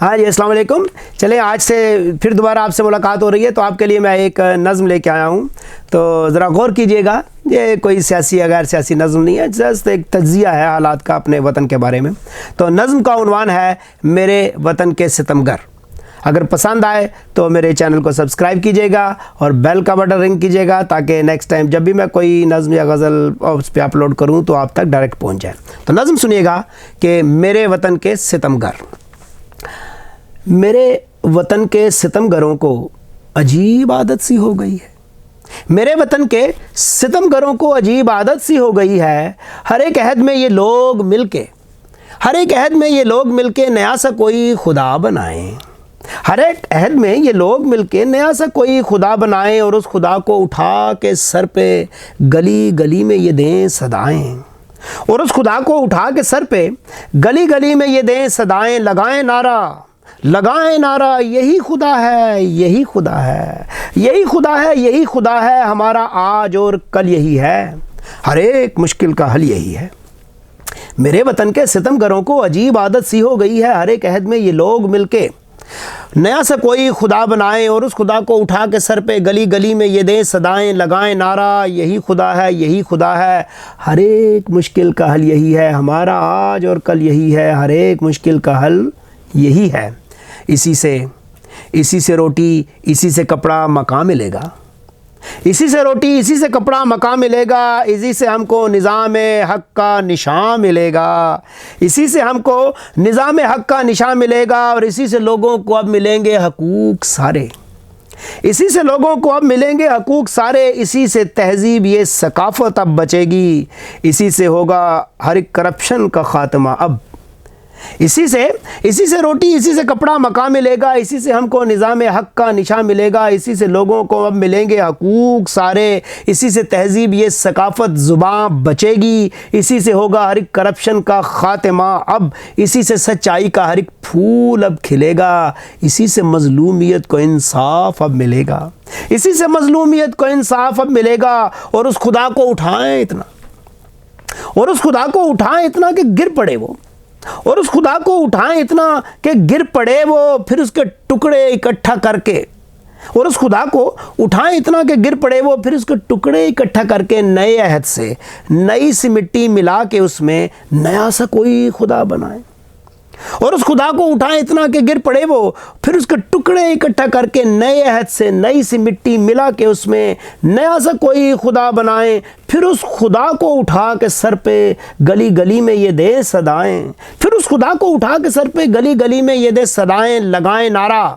ہاں جی، السلام علیکم۔ چلیں آج سے پھر دوبارہ آپ سے ملاقات ہو رہی ہے، تو آپ کے لیے میں ایک نظم لے کے آیا ہوں، تو ذرا غور کیجئے گا۔ یہ کوئی سیاسی یا غیر سیاسی نظم نہیں ہے، جسٹ ایک تجزیہ ہے حالات کا اپنے وطن کے بارے میں۔ تو نظم کا عنوان ہے میرے وطن کے ستمگر۔ اگر پسند آئے تو میرے چینل کو سبسکرائب کیجئے گا اور بیل کا بٹن رنگ کیجئے گا، تاکہ نیکسٹ ٹائم جب بھی میں کوئی نظم یا غزل اس پہ اپلوڈ کروں تو آپ تک ڈائریکٹ پہنچ جائے۔ تو نظم سنیے گا کہ میرے وطن کے ستمگر۔ میرے وطن کے ستمگروں کو عجیب عادت سی ہو گئی ہے، میرے وطن کے ستمگروں کو عجیب عادت سی ہو گئی ہے۔ ہر ایک عہد میں یہ لوگ مل کے نیا سا کوئی خدا بنائیں، ہر ایک عہد میں یہ لوگ مل کے نیا سا کوئی خدا بنائیں، اور اس خدا کو اٹھا کے سر پہ گلی گلی میں یہ دیں صدائیں، اور اس خدا کو اٹھا کے سر پہ گلی گلی میں یہ دیں صدائیں۔ لگائیں نعرہ یہی خدا ہے، یہی خدا ہے، یہی خدا ہے، یہی خدا ہے، ہمارا آج اور کل یہی ہے، ہر ایک مشکل کا حل یہی ہے۔ میرے وطن کے ستمگروں کو عجیب عادت سی ہو گئی ہے، ہر ایک عہد میں یہ لوگ مل کے نیا سا کوئی خدا بنائیں، اور اس خدا کو اٹھا کے سر پہ گلی گلی میں یہ دیں صدائیں۔ لگائیں نعرہ یہی خدا ہے، یہی خدا ہے، ہر ایک مشکل کا حل یہی ہے، ہمارا آج اور کل یہی ہے، ہر ایک مشکل کا حل یہی ہے۔ اسی سے روٹی، اسی سے کپڑا مکان ملے گا، اسی سے روٹی، اسی سے کپڑا مکان ملے گا، اسی سے ہم کو نظام حق کا نشان ملے گا، اسی سے ہم کو نظام حق کا نشان ملے گا، اور اسی سے لوگوں کو اب ملیں گے حقوق سارے، اسی سے لوگوں کو اب ملیں گے حقوق سارے، اسی سے تہذیب یہ ثقافت اب بچے گی، اسی سے ہوگا ہر ایک کرپشن کا خاتمہ اب۔ اسی سے روٹی، اسی سے کپڑا مکان ملے گا، اسی سے ہم کو نظام حق کا نشان ملے گا، اسی سے لوگوں کو اب ملیں گے حقوق سارے، اسی سے تہذیب یہ ثقافت زبان بچے گی، اسی سے ہوگا ہر ایک کرپشن کا خاتمہ اب، اسی سے سچائی کا ہر ایک پھول اب کھلے گا، اسی سے مظلومیت کو انصاف اب ملے گا، اسی سے مظلومیت کو انصاف اب ملے گا۔ اور اس خدا کو اٹھائیں اتنا کہ گر پڑے وہ، اور اس خدا کو اٹھائیں اتنا کہ گر پڑے وہ، پھر اس کے ٹکڑے اکٹھا کر کے، اور اس خدا کو اٹھائیں اتنا کہ گر پڑے وہ، پھر اس کے ٹکڑے اکٹھا کر کے نئے عہد سے نئی سی مٹی ملا کے اس میں نیا سا کوئی خدا بنائیں، اور اس خدا کو اٹھائیں اتنا کہ گر پڑے وہ، پھر اس کے ٹکڑے اکٹھا کر کے نئے عہد سے نئی سی مٹی ملا کے اس میں نیا سا کوئی خدا بنائیں، پھر اس خدا کو اٹھا کے سر پہ گلی گلی میں یہ دیں صدائیں، پھر اس خدا کو اٹھا کے سر پہ گلی گلی میں یہ دیں صدائیں۔ لگائیں نعرہ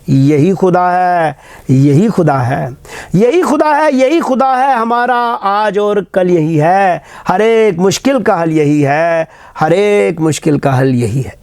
یہی خدا ہے، یہی خدا ہے، یہی خدا ہے، یہی خدا ہے، ہمارا آج اور کل یہی ہے، ہر ایک مشکل کا حل یہی ہے، ہر ایک مشکل کا حل یہی ہے۔